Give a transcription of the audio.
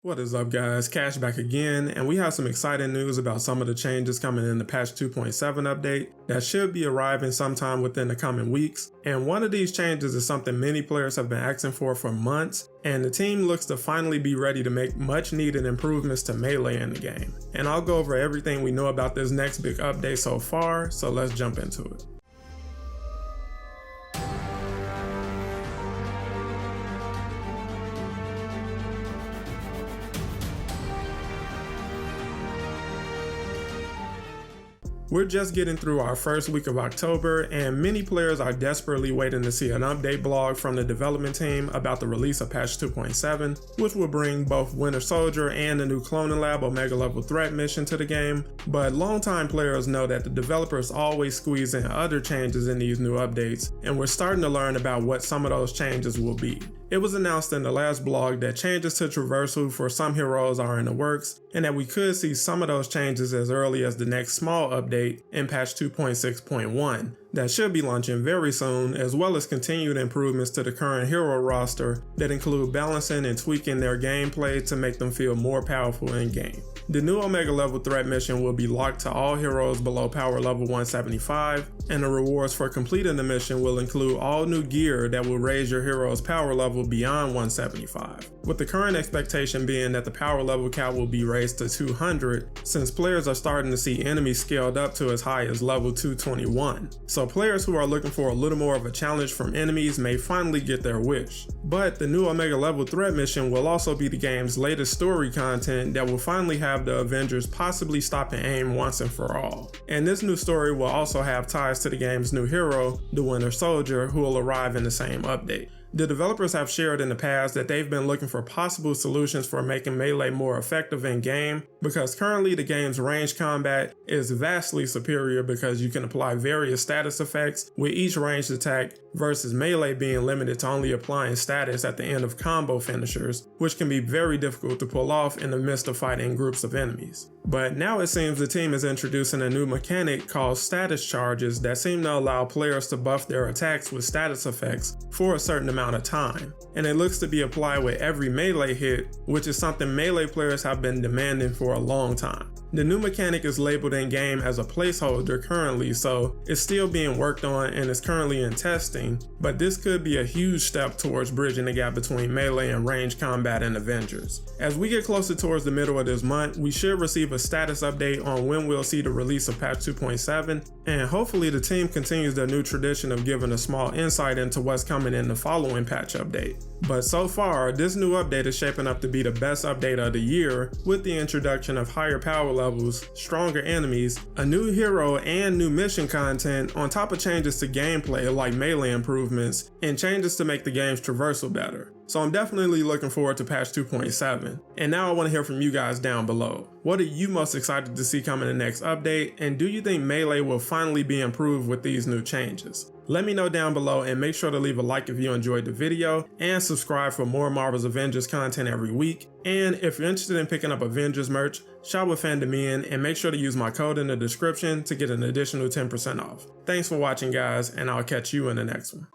What is up guys, Cash back again, and we have some exciting news about some of the changes coming in the patch 2.7 update that should be arriving sometime within the coming weeks. And one of these changes is something many players have been asking for months, and the team looks to finally be ready to make much needed improvements to melee in the game. And I'll go over everything we know about this next big update so far, so let's jump into it. We're just getting through our first week of October, and many players are desperately waiting to see an update blog from the development team about the release of patch 2.7, which will bring both Winter Soldier and the new Cloning Lab Omega level threat mission to the game. But longtime players know that the developers always squeeze in other changes in these new updates, and we're starting to learn about what some of those changes will be. It was announced in the last blog that changes to traversal for some heroes are in the works, and that we could see some of those changes as early as the next small update in patch 2.6.1 that should be launching very soon, as well as continued improvements to the current hero roster that include balancing and tweaking their gameplay to make them feel more powerful in game. The new Omega level threat mission will be locked to all heroes below power level 175, and the rewards for completing the mission will include all new gear that will raise your hero's power level beyond 175, with the current expectation being that the power level cap will be raised to 200 since players are starting to see enemies scaled up to as high as level 221. So players who are looking for a little more of a challenge from enemies may finally get their wish. But the new Omega level threat mission will also be the game's latest story content that will finally have the Avengers possibly stop and aim once and for all. And this new story will also have ties to the game's new hero, the Winter Soldier, who will arrive in the same update. The developers have shared in the past that they've been looking for possible solutions for making melee more effective in game, because currently the game's ranged combat is vastly superior because you can apply various status effects with each ranged attack, versus melee being limited to only applying status at the end of combo finishers, which can be very difficult to pull off in the midst of fighting groups of enemies. But now it seems the team is introducing a new mechanic called status charges that seem to allow players to buff their attacks with status effects for a certain amount of time, and it looks to be applied with every melee hit, which is something melee players have been demanding for a long time. The new mechanic is labeled in game as a placeholder currently, so it's still being worked on and is currently in testing, but this could be a huge step towards bridging the gap between melee and ranged combat in Avengers. As we get closer towards the middle of this month, we should receive a status update on when we'll see the release of patch 2.7, and hopefully the team continues their new tradition of giving a small insight into what's coming in the following patch update. But so far, this new update is shaping up to be the best update of the year, with the introduction of higher power levels, stronger enemies, a new hero and new mission content, on top of changes to gameplay like melee improvements, and changes to make the game's traversal better. So I'm definitely looking forward to patch 2.7. And now I want to hear from you guys down below. What are you most excited to see come in the next update, and do you think melee will finally be improved with these new changes? Let me know down below, and make sure to leave a like if you enjoyed the video, and subscribe for more Marvel's Avengers content every week. And if you're interested in picking up Avengers merch, shop with Fandom, and make sure to use my code in the description to get an additional 10% off. Thanks for watching guys, and I'll catch you in the next one.